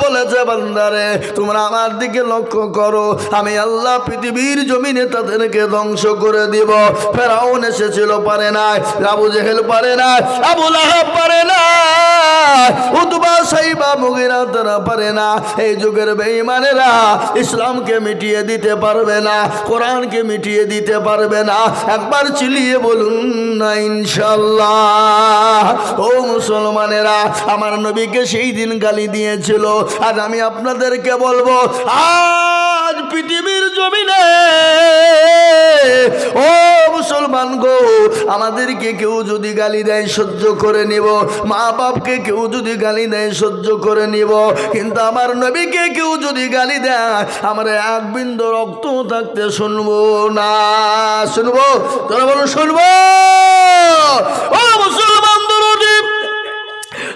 বলেছে, বান্দারে তোমরা আমার দিকে লক্ষ্য করো, আমি আল্লাহ পৃথিবীর জমিনে তাদেরকে ধ্বংস করে দিব। ফেরাউন এসেছিল, পারে না। আবু জেহেল পারে না, আবু লাহাব পারে না, উতবা সাইবা মুগিরা তারা পারে না। এই যুগের বেঈমানেরা ইসলামকে মিটিয়ে দিতে পারবে না, কোরআনকে মিটিয়ে দিতে পারবে না। একবার চিল্লিয়ে বলুন না ইনশাআল্লাহ। ও মুসলমানেরা, আমার নবীকে সেই দিন গালি দিয়েছিল। আজ আমি আপনাদেরকে বলবো, আজ পৃথিবীর জমিনে ও মুসলমান গো, আমাদেরকে কেউ যদি গালি দেয় সহ্য করে নিব, মা বাপকে কেউ যদি গালি দেয় সহ্য করে নিব, কিন্তু আমার নবীকে কেউ যদি গালি দেয় আমরা এক বিন্দু রক্ত থাকতে শুনবো না। শুনবো? তোরা বলো শুনবো? ও মুসলমান দরদি,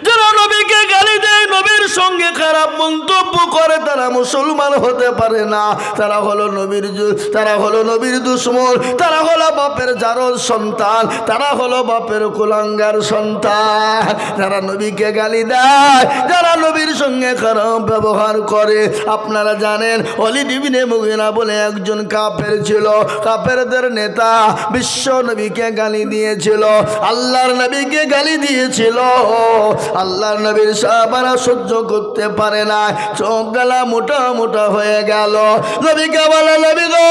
যারা নবীকে গালি দেয়, নবীর সঙ্গে খারাপ মন্তব্য করে, তারা মুসলমান হতে পারে না। তারা হলো নবীর দুশমন, তারা হলো বাপের জারজ সন্তান, তারা হলো বাপের কুলাঙ্গার সন্তান। যারা নবীকে গালি দেয়, যারা নবীর সঙ্গে খারাপ ব্যবহার করে, আপনারা জানেন ওয়ালিদ ইবনে মুগিরা বলে একজন কাফের ছিল, কাফেরদের নেতা, বিশ্ব নবীকে গালি দিয়েছিল, আল্লাহর নবীকে গালি দিয়েছিল। আল্লাহর নবীর সাহাবারা সহ্য করতে পারে না, চোখ গলা মোটা মোটা হয়ে গেল। নবীকে বলে, নবী গো,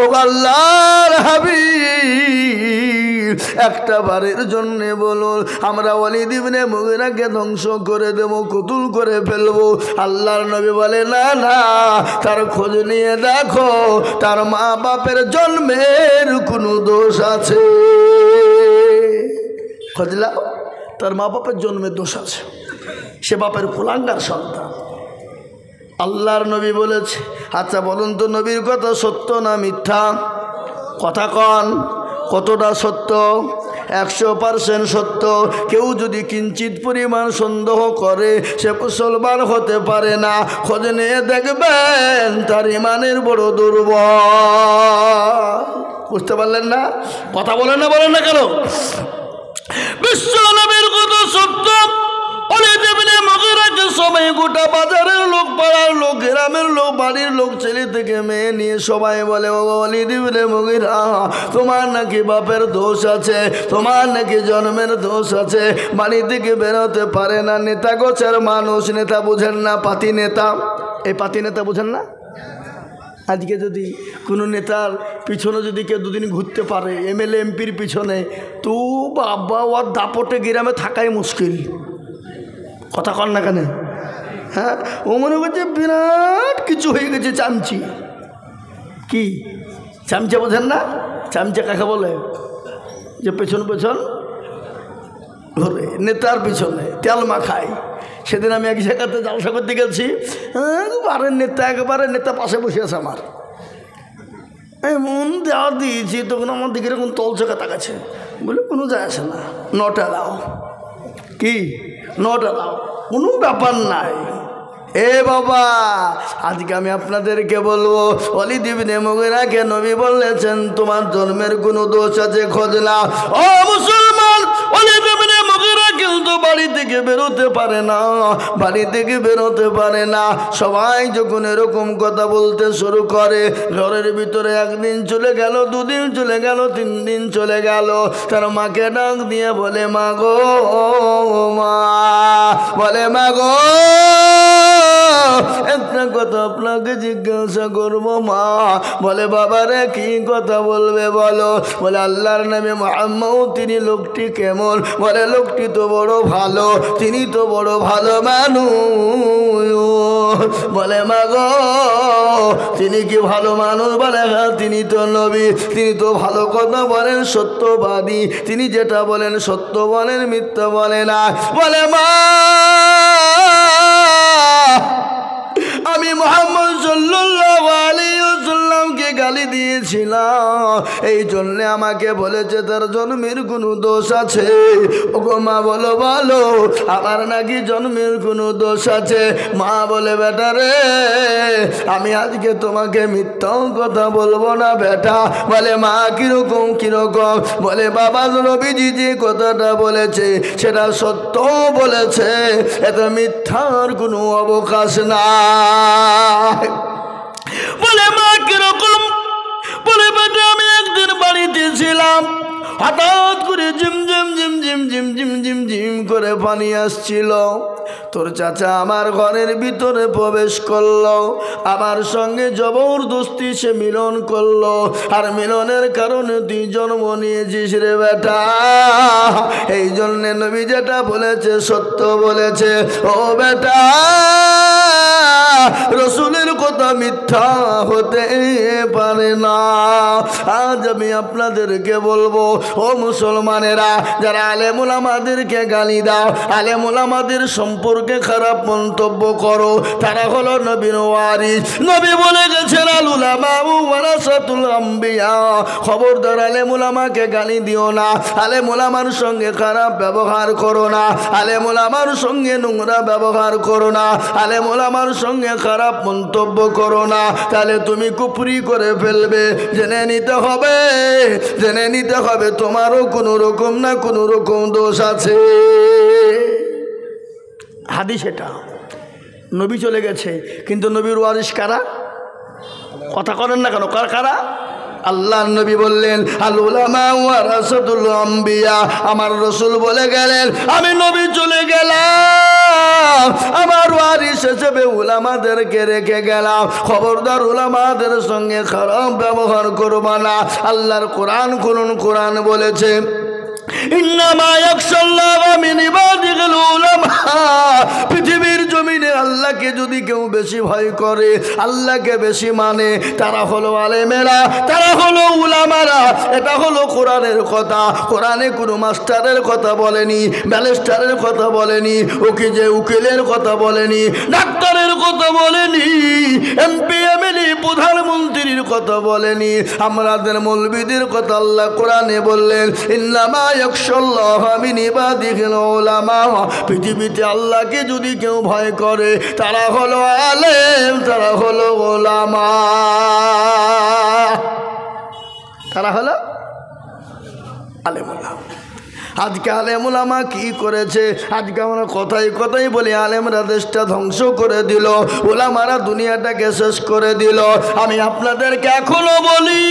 ও আল্লাহর হাবিব, একটা বারের জন্য বলুন, আমরা ওয়ালিদ ইবনে মুগিরাকে ধ্বংস করে দেব, কতল করে ফেলবো। আল্লাহর নবী বলে, না না, তার খোঁজ নিয়ে দেখো, তার মা বাপের জন্মের কোনো দোষ আছে। খোঁজলা, তার মা বাপের জন্মের দোষ আছে, সে বাপের কুলাঙ্গার সন্তান। আল্লাহর নবী বলেছে, আচ্ছা বলুন তো নবীর কথা সত্য না মিথ্যা? কথা কন, কতটা সত্য? 100% সত্য। কেউ যদি কিঞ্চিত পরিমাণ সন্দেহ করে, সে মুসলমান হতে পারে না। খোঁজ নিয়ে দেখবেন তার ইমানের বড় দুর্বল। বুঝতে পারলেন না? কথা বলেন না কেন? বিশ্ব নবীর কথা সত্য। ওয়ালিদ ইবনে মুগিরাকে সবাই, গোটা বাজারের লোক, পাড়ার লোক, গ্রামের লোক, বাড়ির লোক, ছেলে থেকে মেয়ে নিয়ে সবাই বলে, ও ওয়ালিদ ইবনে মুগিরা, তোমার নাকি বাপের দোষ আছে, তোমার নাকি জন্মের দোষ আছে, বাড়ি থেকে বেরোতে পারে না, নেতা গোছের মানুষ, নেতা বুঝেন না, পাতি নেতা। এই পাতি নেতা বুঝেন না? আজকে যদি কোনো নেতার পিছনে যদি কেউ দুদিন ঘুরতে পারে, এমএলএ এমপির পিছনে, তো বাবা ওর দাপটে গ্রামে থাকাই মুশকিল। কথা কন না কেন? হ্যাঁ, ও মনে করছে বিরাট কিছু হয়ে গেছে, চামচি। কি চামচা বোঝেন না? চামচা কাকে বলে? যে পেছন ঘুরে, নেতার পিছনে তেল মাখায়। সেদিন আমি এক জায়গাতে জালসা করতে গেছি, একবারে নেতা পাশে বসে আছে আমার, এমন দেওয়া দিয়েছি, তখন আমার দিকে এরকম তল চোখে তাকাচ্ছে, বলে কোনো যায় আসে না, নট অ্যালাউ। কি নট অ্যালাউ? কোনো ব্যাপার নাই। এ বাবা, আজকে আমি আপনাদেরকে বলবো, ওয়ালিদ ইবনে মুগিরাকে নবী বলেছেন, তোমার জন্মের কোনো দোষ আছে, খোঁজ নাও। ও মুসলমান, ওয়ালিদ ইবনে মুগিরা কিন্তু বাড়ি থেকে বেরোতে পারে না, বাড়ি থেকে বেরোতে পারে না। সবাই যখন এরকম কথা বলতে শুরু করে, ঘরের ভিতরে একদিন চলে গেল, দুদিন চলে গেল, 3 দিন চলে গেল। তার মাকে ডাক দিয়ে বলে, মা গো, মা, বলে মা গো, একটা কথা আপনাকে জিজ্ঞাসা করবো মা। বলে, বাবারে কি কথা বলবে বলো। বলে, আল্লাহর নামে মুহাম্মদ, তিনি লোকটি কেমন? বলে, লোকটি তো বড় ভালো, তিনি তো বড় ভালো মানুষ। বলে, মা গো, তিনি কি ভালো মানুষ? বলে, হ্যাঁ, তিনি তো নবী, তিনি তো ভালো কথা বলেন, সত্যবাদী, তিনি যেটা বলেন সত্য বলেন, মিথ্যা বলে না। বলে, মা, আমি মুহাম্মদ সাল্লাল্লাহু আলাইহি ওয়াসাল্লামকে গালি দিয়েছি, ছিলাম, এই জন্যে আমাকে বলেছে তার জন্মের কোনো দোষ আছে। ওগো মা বলো বলো আমার নাকি জন্মের কোনো দোষ আছে? মা বলে বেটা রে আমি আজকে তোমাকে মিথ্যা কথা বলবো না বেটা। বলে মা কিরকম কিরকম? বলে বাবা নবীজি যে কথাটা বলেছে সেটা সত্য বলেছে, এত মিথ্যার কোনো অবকাশ নাই। বলে মা কিরকম? বলে বেটা আমি একদিন বাড়িতে ছিলাম, হঠাৎ করে ঝিম ঝিম ঝিম ঝিম ঝিম ঝিম ঝিম ঝিম করে পানি আসছিল। তোর চাচা আমার ঘরের ভিতরে প্রবেশ করলো, আমার সঙ্গে জবরদস্তি সে মিলন করলো, আর মিলনের কারণে তুই জন্ম নিয়েছিস রে বেটা। এই জন্যে নবী যেটা বলেছে সত্য বলেছে। ও বেটা রসুলের কথা মিথ্যা হতে পারে না। আজ আমি আপনাদেরকে বলবো ও মুসলমানেরা, যারা আলেম ওলামাদেরকে গালি দাও, আলেম ওলামাদের সম্পর্কে খারাপ মন্তব্য করো, তারা হলো নবীর ওয়ারিস। নবী বলে গেছেন আল উলামা ওয়ারাসাতুল আম্বিয়া। খবরদার আলেম ওলামাকে গালি দিও না, আলেম ওলামার সঙ্গে খারাপ ব্যবহার করো না, আলেম ওলামার সঙ্গে নোংরা ব্যবহার করো না, আলেম ওলামার সঙ্গে খারাপ মন্তব্য করো না, তাহলে তুমি কুফরি করে ফেলবে। জেনে নিতে হবে, জেনে নিতে হবে তোমারও কোনো রকম না কোনো রকম দোষ আছে। হাদিস এটা। নবী চলে গেছে কিন্তু নবীর ওয়ারিস কারা? কথা করেন না কেন? কারা? আল্লাহর নবী বললেন আল উলামা ওয়ারাসাতুল আম্বিয়া। আমার রাসূল বলে গেলেন আমি নবী চলে গেলাম, আমার ওয়ারিস হিসেবে উলামাদেরকে রেখে গেলাম। খবরদার উলামাদের সঙ্গে খারাপ ব্যবহার করবা না। আল্লাহর কোরআন খুলুন, কোরআন বলেছে ইন্নামা ইয়াখশাল্লাহা মিন ইবাদিহিল উলামা। পৃথিবীর জমিনে আল্লাহকে যদি কেউ বেশি ভয় করে, আল্লাহকে বেশি মানে, তারা হলো আলেমেরা, তারা হলো উলামারা। এটা হলো কোরআনের কথা। কোরআনে কোনো মাস্টারের কথা বলেনি, ব্যারিস্টারের কথা বলেনি, উকিলের কথা বলেনি, ডাক্তারের কথা বলেনি, এমপি এমএলএ প্রধানমন্ত্রীর কথা বলেনি, আমাদের মৌলবীদের কথা আল্লাহ কোরআনে বললেন ইন্নামা ইয়াখশাল্লাহা মিন ইবাদিহিল উলামা। পৃথিবীতে আল্লাহকে যদি কেউ ভয় করে তারা হলো আলেম, তারা হলো উলামা, তারা হলো আলেম উলামা। আজকে আলেম উলামা কি করেছে? আজকে আমরা কথাই কথাই বলি আলেমরা দেশটা ধ্বংস করে দিল, উলামারা দুনিয়াটাকে শেষ করে দিল। আমি আপনাদেরকে এখনো বলি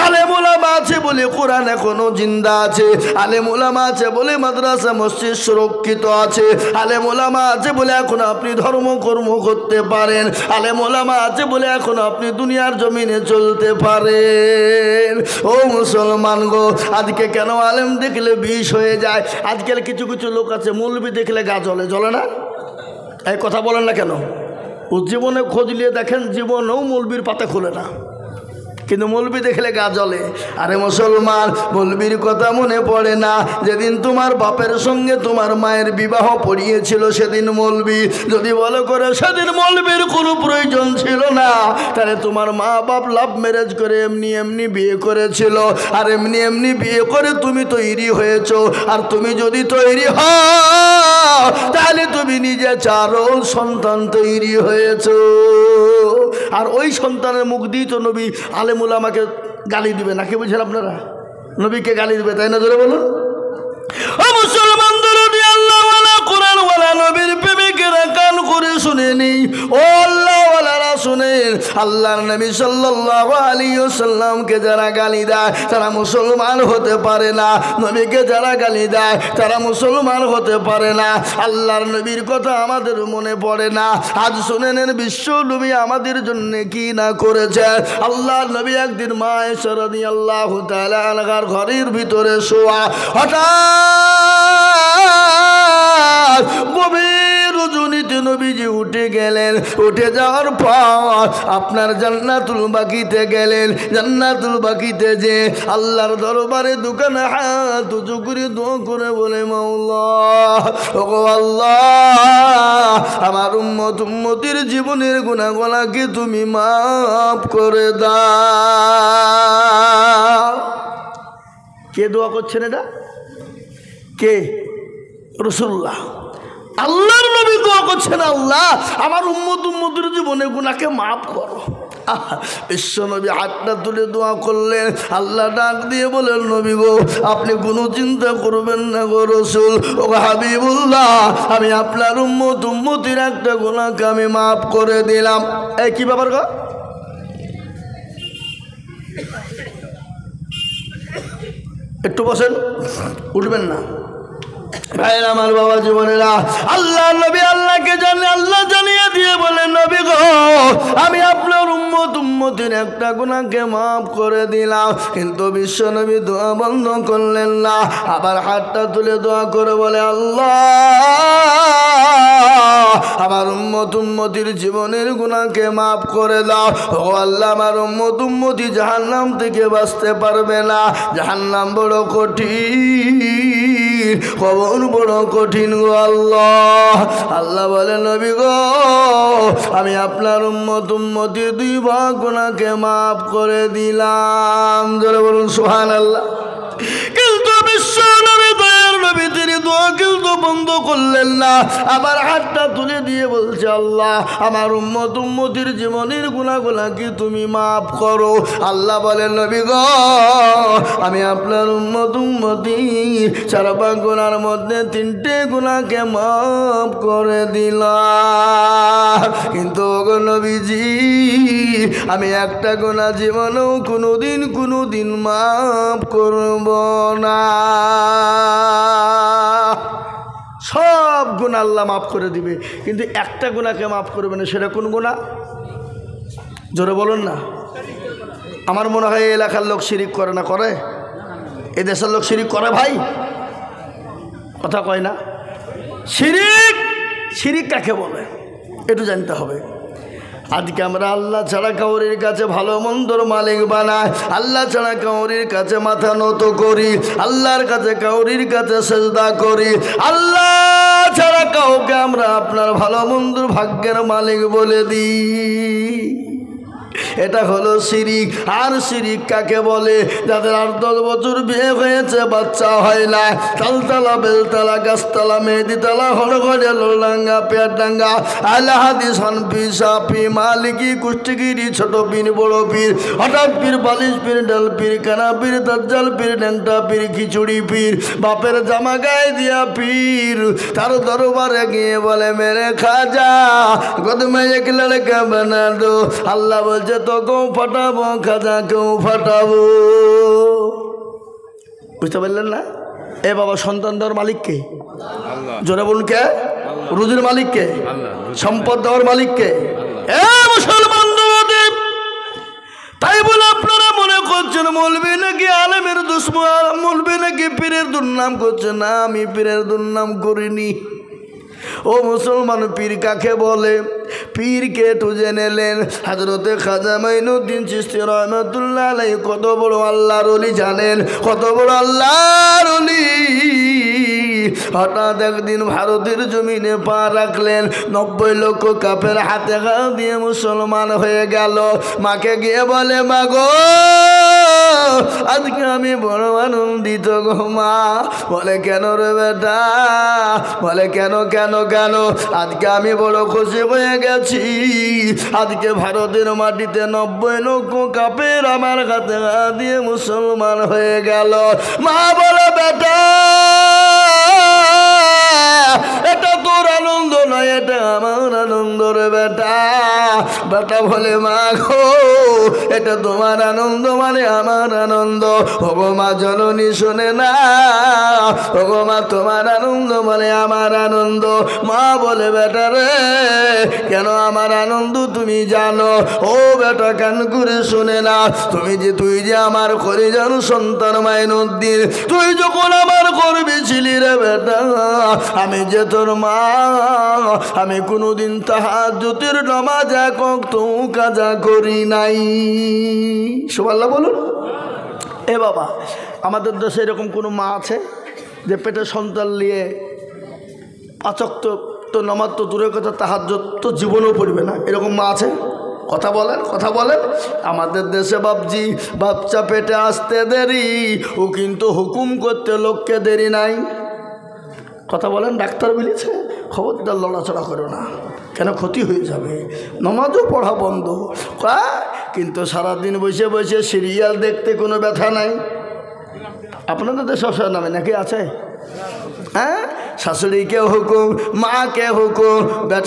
আলেম উলামা আছে বলে কোরআন এখনো জিন্দা আছে, আলেম উলামা আছে বলে মাদ্রাসা মসজিদ সুরক্ষিত আছে, আলেম উলামা আছে বলে এখন আপনি ধর্মকর্ম করতে পারেন, আলেম উলামা আছে বলে এখন আপনি দুনিয়ার জমিনে চলতে পারেন। ও মুসলমান গো, আজকে কেন আলেম দেখলে বিষ হয়ে যায়? আজকাল কিছু কিছু লোক আছে মৌলবি দেখলে গা জ্বলে, জ্বলে না? এই কথা বলেন না কেন? ও জীবনে খোঁজ নিয়ে দেখেন জীবনেও মৌলবির পাতা খোলে না, কিন্তু মৌলবি দেখলে গা জ্বলে। আরে মুসলমান, মৌলবির কথা মনে পড়ে না যেদিন তোমার বাপের সঙ্গে তোমার মায়ের বিবাহ পড়িয়েছিল সেদিন মৌলবি? যদি বলো করে সেদিন মৌলবির কোনো প্রয়োজন ছিল না, তাহলে তোমার মা বাপ লাভ ম্যারেজ করে এমনি এমনি বিয়ে করেছিল, আর এমনি এমনি বিয়ে করে তুমি তৈরি হয়েছ। আর তুমি যদি তৈরি হও তাহলে তুমি নিজে চারো সন্তান তৈরি হয়েছ, আর ওই সন্তানের মুখ দিয়ে তো নবী আলেম উলামাকে গালি দিবে নাকি? বুঝলেন আপনারা? নবীকে গালি দিবে, তাই না? জোরে বলুন। ও মুসলমান দরদি আল্লাহ ওয়ালা কোরআন ওয়ালা নবীর প্রেমিকেরা কান করে শুনে নেই। ও আল্লাহ ওয়ালারা শুনেন, আল্লাহর নবী সাল্লাল্লাহু আলাইহি ওয়াসাল্লামকে যারা গালি দেয় তারা মুসলমান হতে পারে না, নবীকে যারা গালি দেয় তারা মুসলমান হতে পারে না। আল্লাহর নবীর কথা আমাদের মনে পড়ে না। আজ শুনেন বিশ্ব নবী আমাদের জন্য কি না করেছে। আল্লাহর নবী একদিন মা আয়েশা রাদিয়াল্লাহু তাআলা আনহার ঘরের ভিতরে শোয়া, হঠাৎ গভীর রজনীতে নবীজি উঠে গেলেন। উঠে যাওয়ার পর আপনার জান্নাতুল বাকিতে গেলেন। জান্নাতুল বাকিতে যে আল্লাহর দরবারে দোকানে হাত উঁচু করে দোয়া করে বলে মাওলা ওগো আল্লাহ আমার উম্মতির জীবনের গুনাহগুলোকে তুমি মাফ করে দাও। কে দোয়া করছেন এটা? কে? রাসূলুল্লাহ। আল্লাহর নবী দোয়া করছেন, আল্লাহ আমার উম্মতের জীবনের গুনাহকে মাফ করো। বিশ্ব নবী হাতটা তুলে দোয়া করলেন। আল্লাহ ডাক দিয়ে বলেন, নবী গো আপনি কোনো চিন্তা করবেন না গো রাসূল। ও হাবিবুল্লাহ আমি আপনার উম্মতির একটা গুনাহকে আমি মাফ করে দিলাম। এই কি ব্যাপার গো? একটু বসেন, উঠবেন না ভাইয়ের আমার বাবা জীবনেরা। আল্লাহ নবী আল্লাহকে জানে, আল্লাহ জানিয়ে দিয়ে বলেন, নবী গো আমি আপনার উম্মতির একটা গুনাহকে মাফ করে দিলাম। কিন্তু বিশ্ব নবী দোয়া বন্ধ করলেন না, আবার হাতটা তুলে দোয়া করে বলে, আল্লাহ আমার উম্মতির জীবনের গুনাহকে মাফ করে দাও। ও আল্লাহ আমার উম্মতি জাহান্নাম থেকে বাঁচতে পারবে না, জাহান্নাম বড় কঠিন, কবর বড় কঠিন গো আল্লাহ। আল্লাহ বলে, নবী গো আমি আপনার উম্মতির 2 ভাগ গুনাহকে মাফ করে দিলাম। জোরে বলুন সুবহানাল্লাহ। কিন্তু বিশ্ব নবী দয়ার নবী তিনি দোয়া কিন্তু বন্ধ করলেন না, আবার হাতটা তুলে দিয়ে বলছে, আল্লাহ আমার উম্মতির জীবনের গুনাহগুলোকে তুমি মাফ করো। আল্লাহ বলেন, নবী গো আমি আপনার উম্মতি 4 ভাগ গুনার মধ্যে 3টে গুনাহকে মাফ করে দিলাম। কিন্তু গো নবীজি আমি একটা গুনাহ জীবনেও কোনোদিন মাফ করব না। সব গুনাহ আল্লাহ মাফ করে দিবে, কিন্তু একটা গুনাহকে মাফ করবে না। সেটা কোন গুনাহ? জোরে বলুন না। আমার মনে হয় এই এলাকার লোক শিরিক করে না? করে? এই দেশের লোক শিরিক করে ভাই? কথা কয় না। শিরিক কাকে বলে একটু জানতে হবে। আজকে আমরা আল্লাহ ছাড়া কাউরির কাছে ভালো মন্দর মালিক বানাই, আল্লাহ ছাড়া কাউরির কাছে মাথা নত করি, আল্লাহর কাছে কাউরির কাছে সেজদা করি, আল্লাহ ছাড়া কাউকে আমরা আপনার ভালো মন্দর ভাগ্যের মালিক বলে দিই। এটা হলো শিরিক। আর শিরিক কাকে বলে? যাদের 8-10 বছর বিয়ে হয়েছে, বাচ্চা হয় না, তালতলা বেলতলা গাছতলা মেহেদিতলা হলঘরে লোলডাঙ্গা পেয়ারডাঙ্গা আলা হাদিস হানফি শাফি মালিকি কুষ্টিগিরি ছোট পীর বড় পীর হঠাৎ পীর বালিশ পীর ডাল পীর কানা পীর দাজ্জাল পীর ন্যাংটা পীর খিচুড়ি পীর বাপের জামা গায়ে দিয়া পীর তার দরবারে গিয়ে বলে, মেরে খাজা কদমে এক লড়কা বানা দো। আল্লাহ বলছে, তোকেও ফাটাবো, খাজাকেও ফাটাবো। বুঝতে পারলেন না? এ বাবা সন্তান দেওয়ার মালিক কে? জোরে বলুন কে? রুজির মালিক কে? সম্পদ দেওয়ার মালিক কে? এ মুসলমান দেব। তাই বলে আপনারা মনে করছেন মৌলবি নাকি আলেমের দুশ্মন, মৌলবি নাকি পীরের দুর্নাম করছে। না, আমি পীরের দুর্নাম করিনি। ও মুসলমান, পীর কাকে বলে? পীরকে একটু জেনে নেন। হযরতে খাজা মাইনুদ্দিন চিশতি রহমাতুল্লাহ আলাইহি কত বড় আল্লাহর ওলি জানেন? কত বড় আল্লাহর ওলি। হঠাৎ একদিন ভারতের জমিনে পা রাখলেন, 90 লক্ষ কাফের হাতে হাত দিয়ে মুসলমান হয়ে গেল। মাকে গিয়ে বলে, মা গো আজকে আমি বড় আনন্দিত গো মা। বলে, কেন রে বেটা? বলে, কেন কেন কেন? আজকে আমি বড় খুশি হয়ে গেছি। আজকে ভারতের মাটিতে 90 লক্ষ কাফের আমার হাতে হাত দিয়ে মুসলমান হয়ে গেল। মা বলে, বেটা এটা তোর আনন্দ নয়, এটা আমার আনন্দ রে বেটা। বেটা বলে, মা গো এটা তোমার আনন্দ মানে আমার আনন্দ। ওগো মা জননী শোনে না, ওগো মা তোমার আনন্দ মানে আমার আনন্দ। মা বলে, বেটা রে কেন আমার আনন্দ তুমি জানো? ও বেটা কান করে শোনে না। তুই যে আমার কলিজার সন্তান মাইনুদ্দিন, তুই যখন আমার গর্বে ছিলি রে বেটা, আমি যে তোর মা, আমি কোনোদিন তাহাজ্জুদের নামাজ এক ওয়াক্ত কাজা করি নাই। সুবহানাল্লাহ বলুন। এ বাবা, আমাদের দেশে এরকম কোনো মা আছে যে পেটে সন্তান নিয়ে 5 ওয়াক্ত তো নামাজ তো দূরের কথা, তাহাজ্জুদ তো জীবনেও পড়বে না, এরকম মা আছে? কথা বলেন, কথা বলেন। আমাদের দেশে বাপজি বাচ্চা পেটে আসতে দেরি, ও কিন্তু হুকুম করতে লোককে দেরি নাই। কথা বলেন, ডাক্তার বলেছে খবরদার লড়াচড়া করো না, কেন ক্ষতি হয়ে যাবে, নামাজও পড়া বন্ধ। কিন্তু সারাদিন বসে বসে সিরিয়াল দেখতে কোনো ব্যথা নাই। আপনাদের দেশে সবসময় নামে নাকি আছে? হ্যাঁ, শাশুড়িকে হুকুম, মাকে হুকুম,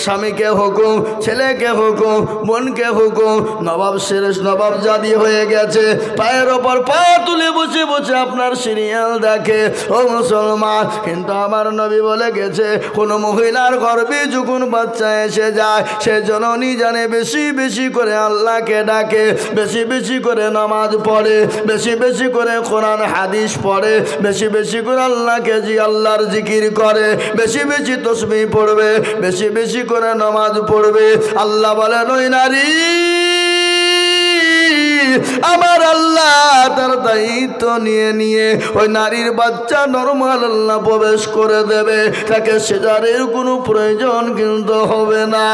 স্বামীকে হুকুম, ছেলেকে হুকুম, বোনকে হুকুম। নবাব শেরেশ নবাব জাদি হয়ে গেছে, পায়ের ওপর পা তুলে বসে বসে আপনার সিরিয়াল দেখে। ও মুসলমান, কিন্তু আমার নবী বলে গেছে, কোনো মহিলার গর্ভে যখন বাচ্চা এসে যায়, সে জননী জানে বেশি বেশি করে আল্লাহকে ডাকে, বেশি বেশি করে নামাজ পড়ে, বেশি বেশি করে কোরআন হাদিস পড়ে, বেশি বেশি করে আল্লাহকে আল্লাহর জিকির করে, বেশি বেশি তসবিহ পড়বে, বেশি বেশি করে নামাজ পড়বে। আল্লাহ বলেন, ওই নারী আমার আল্লাহ তার দায়িত্ব নিয়ে নিয়ে ওই নারীর বাচ্চা নরমাল আল্লাহ প্রবেশ করে দেবে, তাকে সেজারের কোনো প্রয়োজন কিন্তু হবে না।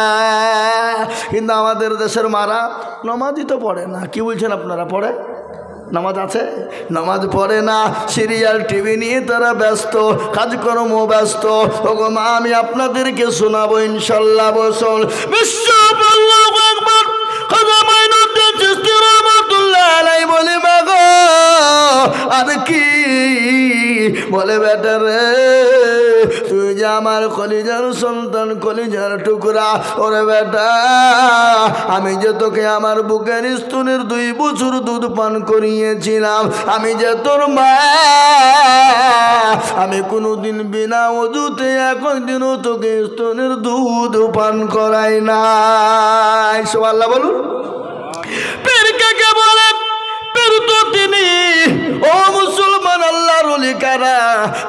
কিন্তু আমাদের দেশের মারা নামাজই তো পড়ে না। কি বলছেন আপনারা, পড়ে? নামাজ আছে, নামাজ পড়ে না, সিরিয়াল টিভি নিয়ে তারা ব্যস্ত, কাজকর্ম ব্যস্ত। ওগো মা, আমি আপনাদেরকে শোনাবো ইনশাল্লাহ। বসল বিশ্ব বলে মাগো আর কি বলে, বেটা রে তুই যে আমার কলিজার সন্তান, কলিজার টুকরা, ওরে বেটা আমি যে তোকে আমার বুকের স্তনের 2 বছর দুধ পান করিয়েছিলাম, আমি যে তোর মা, আমি কোনোদিন বিনা ওযুতে একদিনও তোকে স্তনের দুধ পান করাই নাই। সুবহানাল্লাহ বলুন। পীর কাকে বলে? পীর তো তিনি। ও মুসলমান, আল্লাহর ওলি কারা?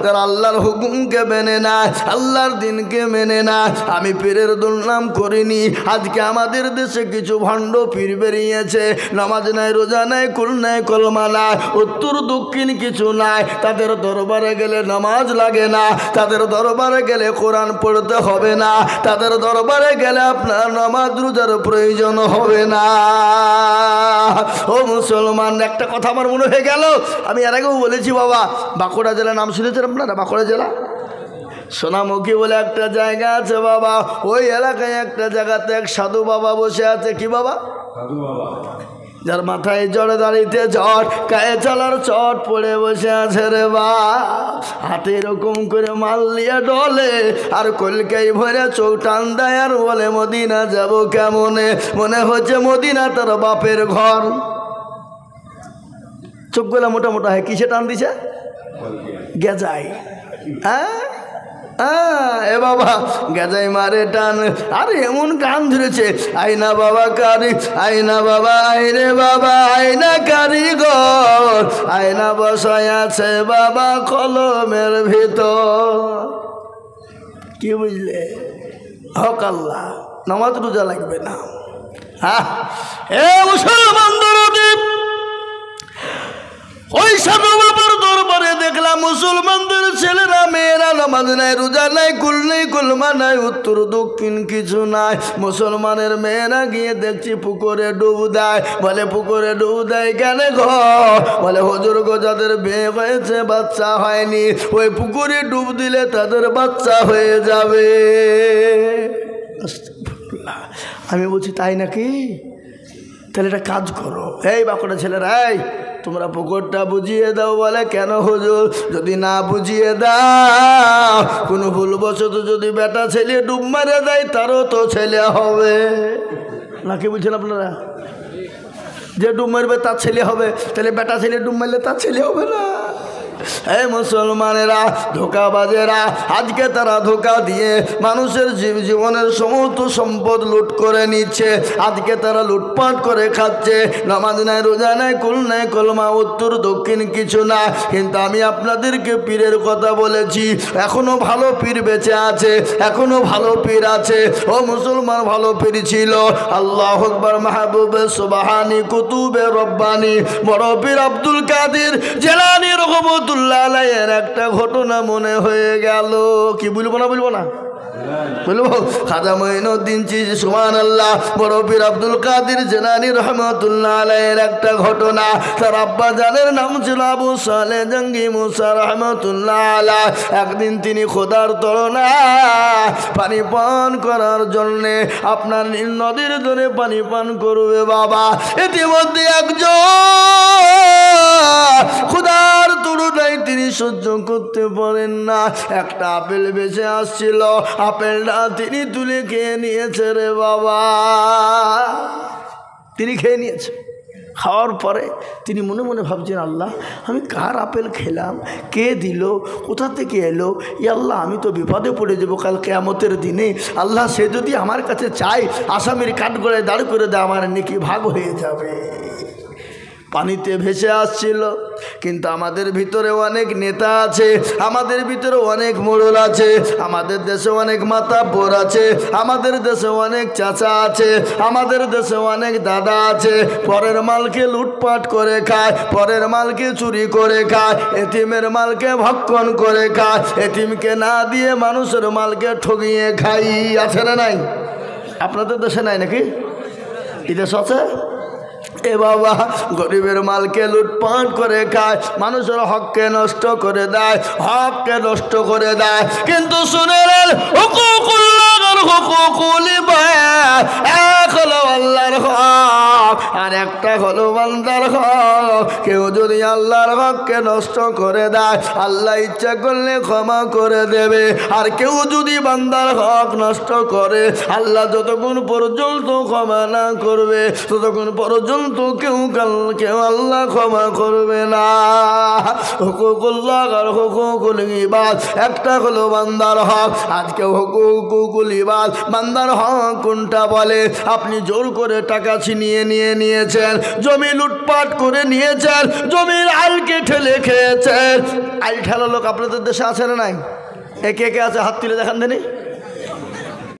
যারা আল্লাহর হুকুমকে মেনে না, আল্লাহর দিনকে মেনে না। আমি পীরের দুর্নাম করিনি। আজকে আমাদের দেশে কিছু ভণ্ড পীর বেরিয়েছে, নামাজ নাই, রোজা নাই, কুল নাই, কলমা নাই, উত্তর দক্ষিণ কিছু নাই। তাদের দরবারে গেলে নামাজ লাগে না, তাদের দরবারে গেলে কোরআন পড়তে হবে না, তাদের দরবারে গেলে আপনার নামাজ রোজার প্রয়োজন হবে না। ও মুসলমান, একটা কথা আমার মনে হয়ে গেল, আমি এর আগেও বলেছি বাবা, বাঁকুড়া জেলা নাম শুনেছেন আপনারা? বাঁকুড়া জেলা সোনামুখী বলে একটা জায়গা আছে বাবা, ওই এলাকায় একটা জায়গাতে এক সাধু বাবা বসে আছে। কি বাবা? সাধু বাবা, যার মাথায় জড়ে দাঁড়িতে চট, গায়ে চলার চট পড়ে বসে আছে রে বা, হাতে এরকম করে মাল নিয়ে ডলে, আর কলকাই ভরে চোখ টান দেয়, আর বলে মদিনা যাব কেমনে, মনে হচ্ছে মদিনা তার বাপের ঘর। চোখগুলা মোটা মোটা হয়, কিসে টান দিছে? গেজাই। হ্যাঁ এ বাবা, গেজাই মারে টান। আরে এমন গান ধরেছে, আইনা বাবা কারি, আইনা বাবা, আইরে বাবা, আইনা কারিগর, আয়না বসায় আছে বাবা কলমের ভিতর। কি বুঝলে? হক আল্লাহ, নামাজ রোজা লাগবে না। হ্যাঁ, এ মুসলমান দরদীপ, ওই সাধু বাবার দরবারে দেখলাম মুসলমানদের ছেলেরা মেয়েরা নামাজ নাই, রোজা নাই, কুল নেই, কলমা নাই, উত্তর দক্ষিণ কিছু নাই। মুসলমানের মেয়েরা গিয়ে দেখছি পুকুরে ডুব দেয়। বলে পুকুরে ডুব দেয় কেন গো? বলে হুজুর গো, যাদের বিয়ে হয়েছে বাচ্চা হয়নি, ওই পুকুরে ডুব দিলে তাদের বাচ্চা হয়ে যাবে। আমি বলছি তাই নাকি? তাহলে একটা কাজ করো, এই বাঁকুড়া ছেলেরা, এই তোমরা পুকুরটা বুঝিয়ে দাও। বলে কেন হুজুর? যদি না বুঝিয়ে দাও, কোনো ভুলবশত যদি বেটা ছেলে ডুব মারে দেয়, তারও তো ছেলে হবে নাকি? বুঝছেন আপনারা? যে ডুব মারবে তার ছেলে হবে, তাহলে বেটা ছেলে ডুব মারলে তার ছেলে হবে না। এই মুসলমানেরা, ধোঁকাবাজেরা, আজকে তারা ধোঁকা দিয়ে মানুষের জীবনের সমস্ত সম্পদ লুট করে নিচ্ছে। আজকে তারা লুটপাট করে খাচ্ছে। নামাজ নাই, রোজা নাই, কুল নাই, কলমা, উত্তর দক্ষিণ কিছু না। কিন্তু আমি আপনাদেরকে পীরের কথা বলেছি, এখনো ভালো পীর বেঁচে আছে, এখনো ভালো পীর আছে। ও মুসলমান, ভালো পীর ছিল আল্লাহু আকবার, মাহবুবে সুবহানি, কুতুবে রব্বানি, বড় পীর আব্দুল কাদের জিলানী রহমতুল্লাহ আলাইহির একটা ঘটনা মনে হয়ে গেল। কি বলবো না? বলবো না? বলবো খাজা মঈনুদ্দিন চিশতি সুবহানাল্লাহ, বড় পীর আব্দুল কাদের জিলানী রহমাতুল্লাহ আলাইহির একটা ঘটনা। তার আব্বা জানের নাম ছিল আবু সালেহ জঙ্গি মুসা রহমাতুল্লাহ আলাইহ। একদিন তিনি খোদার তড়নায় পানি পান করার জন্যে আপনার নীল নদীর ধরে পানি পান করবে বাবা। ইতিমধ্যে একজন খোদার তড়নায় তিনি সহ্য করতে পারেন না, একটা আপেল বেঁচে আসছিল, আপেলটা তিনি তুলে খেয়ে নিয়েছে রে বাবা। তিনি খেয়ে নিয়েছে। খাওয়ার পরে তিনি মনে মনে ভাবছেন, আল্লাহ আমি কার আপেল খেলাম, কে দিল, কোথা থেকে এলো, আল্লাহ আমি তো বিপদে পড়ে যাবো কাল কিয়ামতের দিনে। আল্লাহ সে যদি আমার কাছে চায় আসামির কাঠগড়ায় দাঁড় করে দেয়, আমার নেকি ভাগ হয়ে যাবে। পানিতে ভেসে আসছিল। কিন্তু আমাদের ভিতরে অনেক নেতা আছে, আমাদের ভিতরে অনেক মোড়ল আছে, আমাদের দেশে অনেক মাতাব্বর আছে, আমাদের দেশে অনেক চাচা আছে, আমাদের দেশে অনেক দাদা আছে। পরের মালকে লুটপাট করে খায়, পরের মালকে চুরি করে খায়, এতিমের মালকে ভক্ষণ করে খায়, এতিমকে না দিয়ে মানুষের মালকে ঠগিয়ে খাই। আছে না নাই? আপনাদের দেশে নাই নাকি? এই দেশ আছে? এ বাবা, গরিবের মালকে লুটপাট করে খায়, মানুষের হককে নষ্ট করে দেয়, হককে নষ্ট করে দেয়। কিন্তু শুনেন, হুকুকুল্লাহর হুকুকুল ইবাদ, এক হলো আল্লাহর হক আর একটা হলো বান্দার হক। কেউ যদি আল্লাহর হককে নষ্ট করে দেয়, আল্লাহ ইচ্ছা করলে ক্ষমা করে দেবে। আর কেউ যদি বান্দার হক নষ্ট করে, আল্লাহ যতক্ষণ পর্যন্ত ক্ষমা না করবে ততক্ষণ পর্যন্ত কেউ আল্লাহ ক্ষমা করবে না। হুকুকুল্লাহ আর হুকুকুল ইবাদ, একটা হলো বান্দার হক। আজকে হুকুকুল ইবাদ, বান্দার হক কোনটা বলে? আপনি জোর করে টাকা ছিনিয়ে নিয়েছেন, জমি লুটপাট করে নিয়েছেন, জমির আলকে ঠেলে খেয়েছেন। আল ঠেলা লোক আপনাদের দেশে আছে না নাই? একে একে আছে, হাত তুলে দেখান দেনি।